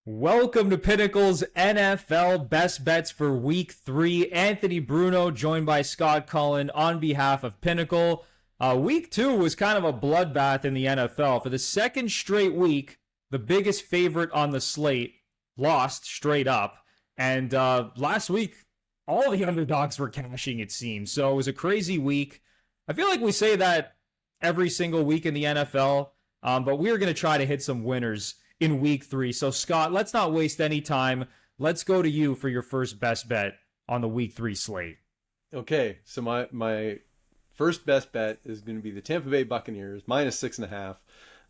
Welcome to Pinnacle's NFL Best Bets for Week 3. Anthony Bruno joined by Scott Cullen on behalf of Pinnacle. Week 2 was kind of a bloodbath in the NFL. For the second straight week, the biggest favorite on the slate lost straight up. And last week, all the underdogs were cashing, it seems. So it was a crazy week. I feel like we say that every single week in the NFL, but we're going to try to hit some winners in week 3. So Scott, let's not waste any time. Let's go to you for your first best bet on the week 3 slate. Okay, so my first best bet is going to be the Tampa Bay Buccaneers minus 6.5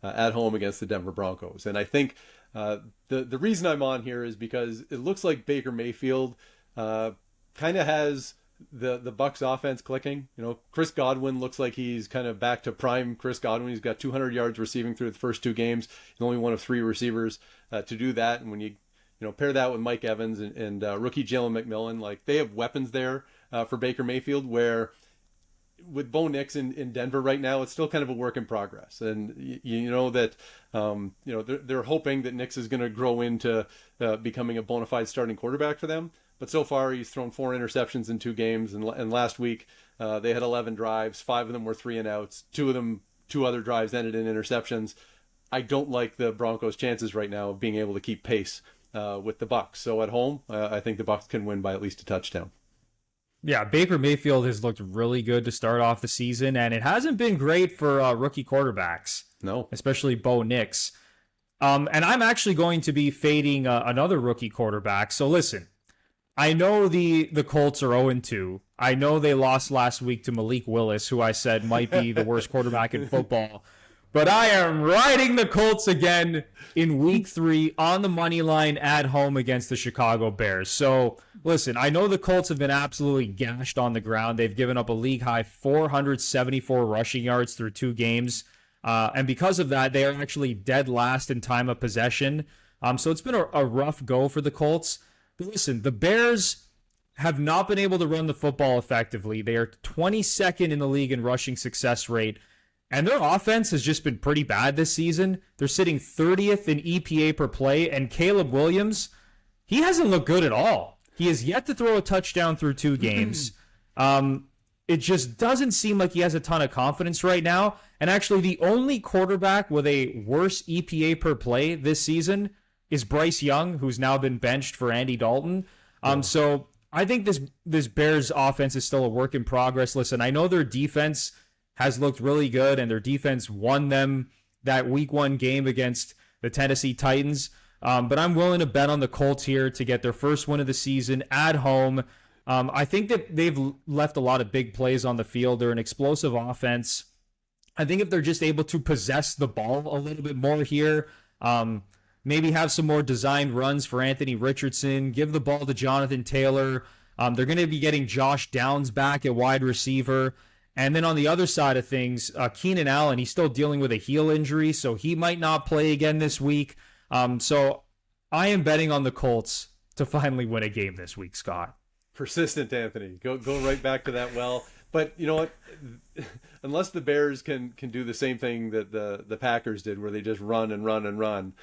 at home against the Denver Broncos. And I think the reason I'm on here is because it looks like Baker Mayfield kind of has the Bucs offense clicking. You know, Chris Godwin looks like he's kind of back to prime Chris Godwin. He's got 200 yards receiving through the first 2 games. He's only one of 3 receivers to do that. And when you pair that with Mike Evans and rookie Jalen McMillan, like they have weapons there for Baker Mayfield, where with Bo Nix in Denver right now, it's still kind of a work in progress. And you know that they're hoping that Nix is going to grow into becoming a bona fide starting quarterback for them. But so far, he's thrown 4 interceptions in 2 games. And last week, they had 11 drives. 5 of them were 3 and outs. 2 other drives ended in interceptions. I don't like the Broncos' chances right now of being able to keep pace with the Bucs. So at home, I think the Bucs can win by at least a touchdown. Yeah, Baker Mayfield has looked really good to start off the season, and it hasn't been great for rookie quarterbacks. No. Especially Bo Nix. And I'm actually going to be fading another rookie quarterback. So listen. I know the Colts are 0-2. I know they lost last week to Malik Willis, who I said might be the worst quarterback in football. But I am riding the Colts again in week 3 on the money line at home against the Chicago Bears. So, listen, I know the Colts have been absolutely gashed on the ground. They've given up a league-high 474 rushing yards through 2 games. And because of that, they are actually dead last in time of possession. So it's been a rough go for the Colts. But listen, the Bears have not been able to run the football effectively. They are 22nd in the league in rushing success rate, and their offense has just been pretty bad this season. They're sitting 30th in EPA per play, and Caleb Williams, he hasn't looked good at all. He has yet to throw a touchdown through 2 games. It just doesn't seem like he has a ton of confidence right now, and actually the only quarterback with a worse EPA per play this season is Bryce Young, who's now been benched for Andy Dalton. So I think this Bears offense is still a work in progress. Listen, I know their defense has looked really good, and their defense won them that week 1 game against the Tennessee Titans. But I'm willing to bet on the Colts here to get their first win of the season at home. I think that they've left a lot of big plays on the field. They're an explosive offense. I think if they're just able to possess the ball a little bit more here, maybe have some more designed runs for Anthony Richardson. Give the ball to Jonathan Taylor. They're going to be getting Josh Downs back at wide receiver. And then on the other side of things, Keenan Allen, he's still dealing with a heel injury, so he might not play again this week. So I am betting on the Colts to finally win a game this week, Scott. Persistent, Anthony. Go right back to that well. But you know what? Unless the Bears can do the same thing that the Packers did, where they just run and run and run,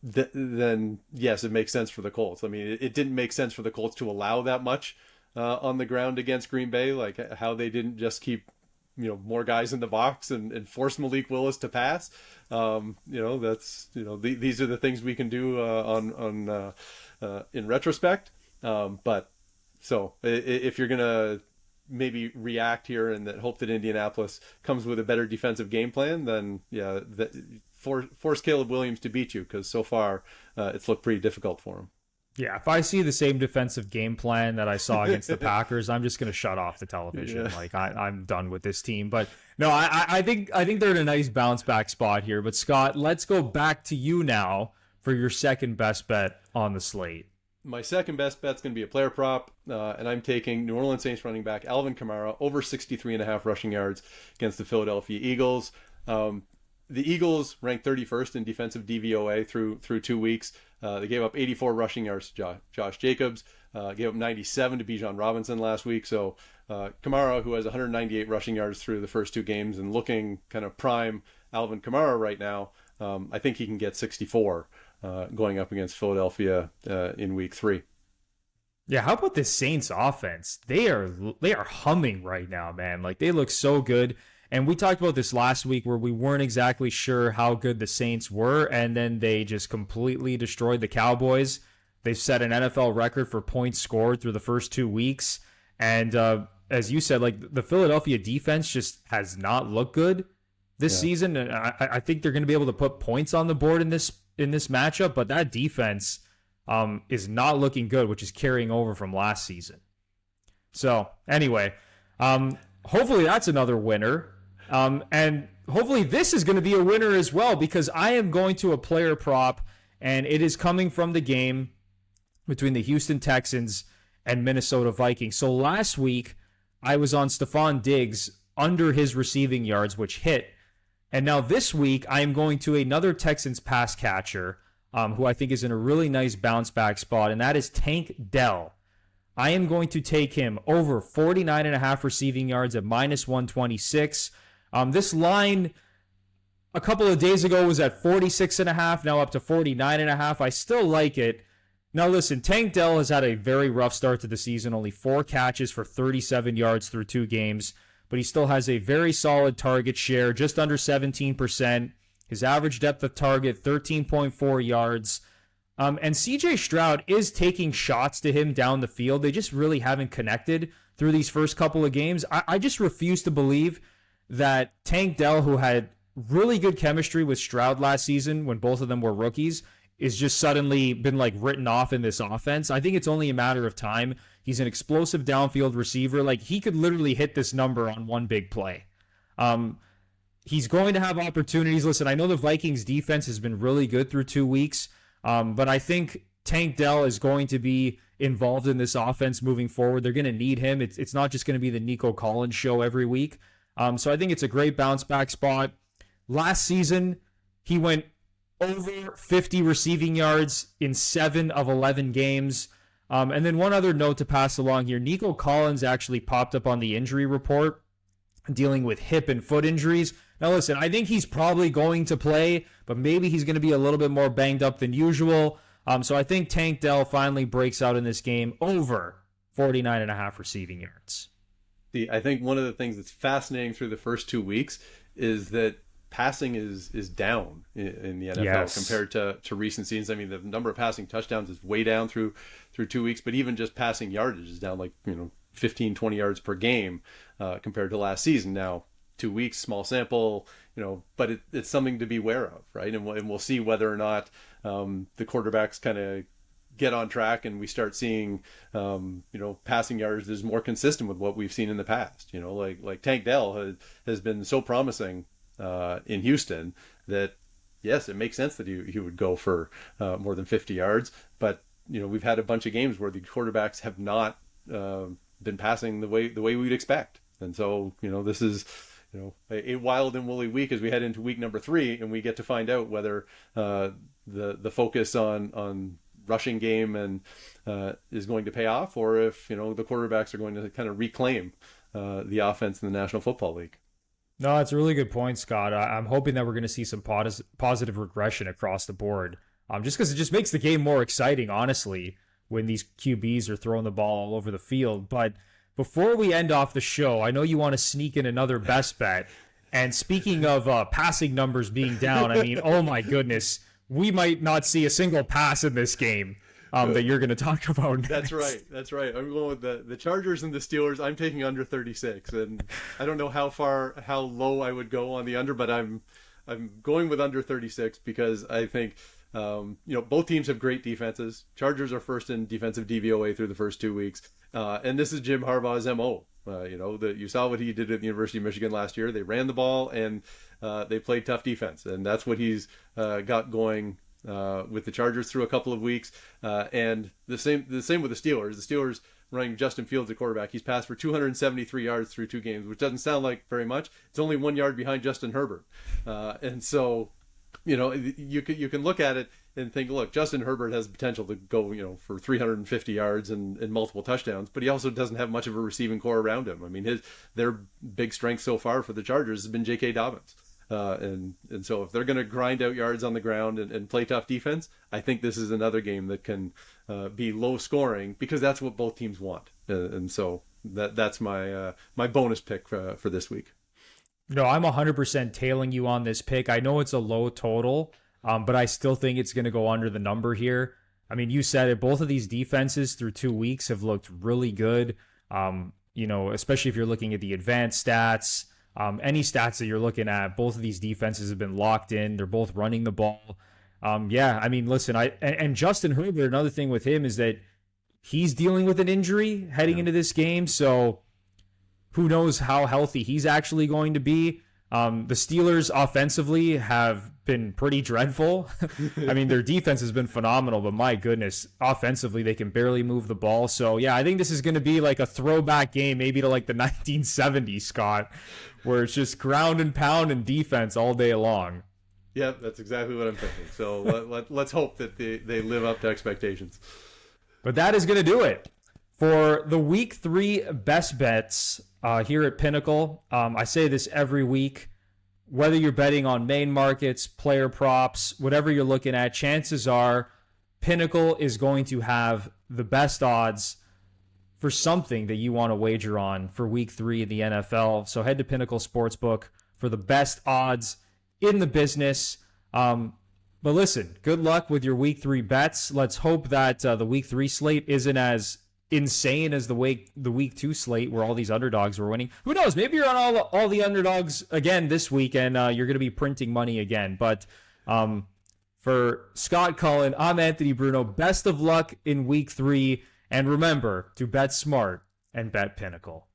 then yes, it makes sense for the Colts. I mean, it didn't make sense for the Colts to allow that much on the ground against Green Bay, like how they didn't just keep more guys in the box and force Malik Willis to pass. These are the things we can do in retrospect. But so if you're gonna maybe react here and hope that Indianapolis comes with a better defensive game plan, then yeah, force Caleb Williams to beat you, because so far it's looked pretty difficult for him. Yeah, if I see the same defensive game plan that I saw against the Packers, I'm just going to shut off the television. Yeah. Like I'm done with this team. But no, I think they're in a nice bounce back spot here. But Scott, let's go back to you now for your second best bet on the slate. My second best bet is going to be a player prop, and I'm taking New Orleans Saints running back Alvin Kamara over 63.5 rushing yards against the Philadelphia Eagles. The Eagles ranked 31st in defensive DVOA through 2 weeks. They gave up 84 rushing yards to Josh Jacobs, gave up 97 to Bijan Robinson last week. So Kamara, who has 198 rushing yards through the first 2 games and looking kind of prime Alvin Kamara right now, I think he can get 64. going up against Philadelphia in week 3. Yeah, how about this Saints offense? They are humming right now, man. Like, they look so good. And we talked about this last week where we weren't exactly sure how good the Saints were, and then they just completely destroyed the Cowboys. They've set an NFL record for points scored through the first 2 weeks. And as you said, like, the Philadelphia defense just has not looked good this season. And I think they're going to be able to put points on the board in this matchup, but that defense is not looking good, which is carrying over from last season. So anyway, hopefully that's another winner. And hopefully this is going to be a winner as well, because I am going to a player prop, and it is coming from the game between the Houston Texans and Minnesota Vikings. So last week, I was on Stephon Diggs under his receiving yards, which hit. And now this week, I am going to another Texans pass catcher, who I think is in a really nice bounce back spot, and that is Tank Dell. I am going to take him over 49.5 receiving yards at -126. This line a couple of days ago was at 46.5, now up to 49.5. I still like it. Now listen, Tank Dell has had a very rough start to the season, only 4 catches for 37 yards through 2 games, but he still has a very solid target share, just under 17%. His average depth of target, 13.4 yards. And CJ Stroud is taking shots to him down the field. They just really haven't connected through these first couple of games. I just refuse to believe that Tank Dell, who had really good chemistry with Stroud last season when both of them were rookies, is just suddenly been like written off in this offense. I think it's only a matter of time. He's an explosive downfield receiver. Like, he could literally hit this number on one big play. He's going to have opportunities. Listen, I know the Vikings defense has been really good through 2 weeks, but I think Tank Dell is going to be involved in this offense moving forward. They're going to need him. It's not just going to be the Nico Collins show every week. So I think it's a great bounce back spot. Last season, he went over 50 receiving yards in 7 of 11 games. And then one other note to pass along here. Nico Collins actually popped up on the injury report dealing with hip and foot injuries. Now listen, I think he's probably going to play, but maybe he's going to be a little bit more banged up than usual. So I think Tank Dell finally breaks out in this game over 49.5 receiving yards. I think one of the things that's fascinating through the first 2 weeks is that passing is down in the NFL compared to recent seasons. I mean, the number of passing touchdowns is way down through 2 weeks, but even just passing yardage is down 15, 20 yards per game compared to last season. Now, 2 weeks, small sample, but it's something to be aware of, right? And we'll see whether or not the quarterbacks kind of get on track and we start seeing, passing yards is more consistent with what we've seen in the past. Like Tank Dell has been so promising in Houston that, yes, it makes sense that he would go for more than 50 yards. But, we've had a bunch of games where the quarterbacks have not been passing the way we'd expect. And so, this is, a wild and woolly week as we head into week number 3, and we get to find out whether the focus on rushing game and is going to pay off, or if, the quarterbacks are going to kind of reclaim the offense in the National Football League. No, that's a really good point, Scott. I'm hoping that we're going to see some positive regression across the board, just because it just makes the game more exciting, honestly, when these QBs are throwing the ball all over the field. But before we end off the show, I know you want to sneak in another best bet. And speaking of passing numbers being down, I mean, oh my goodness, we might not see a single pass in this game that you're going to talk about next. That's right. I'm going with the Chargers and the Steelers. I'm taking under 36, and I don't know how low I would go on the under, but I'm going with under 36 because I think both teams have great defenses. Chargers are first in defensive DVOA through the first 2 weeks, and this is Jim Harbaugh's MO. You saw what he did at the University of Michigan last year. They ran the ball and they played tough defense, and that's what he's got going with the Chargers through a couple of weeks. And the same with the Steelers. The Steelers running Justin Fields at quarterback. He's passed for 273 yards through 2 games, which doesn't sound like very much. It's only 1 yard behind Justin Herbert, and so you can look at it and think, look, Justin Herbert has potential to go, for 350 yards and multiple touchdowns, but he also doesn't have much of a receiving core around him. I mean, their big strength so far for the Chargers has been J.K. Dobbins. And so if they're going to grind out yards on the ground and play tough defense, I think this is another game that can be low scoring, because that's what both teams want. And so that's my my bonus pick for this week. No, I'm 100% tailing you on this pick. I know it's a low total, but I still think it's going to go under the number here. I mean, you said it. Both of these defenses through 2 weeks have looked really good. Especially if you're looking at the advanced stats, any stats that you're looking at, both of these defenses have been locked in. They're both running the ball. I mean, listen, and Justin Herbert, another thing with him is that he's dealing with an injury heading into this game. So who knows how healthy he's actually going to be. The Steelers offensively have been pretty dreadful. I mean, their defense has been phenomenal, but my goodness, offensively, they can barely move the ball. So, yeah, I think this is going to be like a throwback game, maybe to like the 1970s, Scott, where it's just ground and pound and defense all day long. Yeah, that's exactly what I'm thinking. So let's hope that they live up to expectations. But that is going to do it for the Week 3 best bets here at Pinnacle. I say this every week. Whether you're betting on main markets, player props, whatever you're looking at, chances are Pinnacle is going to have the best odds for something that you want to wager on for Week 3 in the NFL. So head to Pinnacle Sportsbook for the best odds in the business. But listen, good luck with your Week 3 bets. Let's hope that the Week 3 slate isn't as insane as the Week 2 slate where all these underdogs were winning. Who knows? Maybe you're on all the underdogs again this week, and you're going to be printing money again. But for Scott Cullen, I'm Anthony Bruno. Best of luck in Week 3, and remember to bet smart and bet Pinnacle.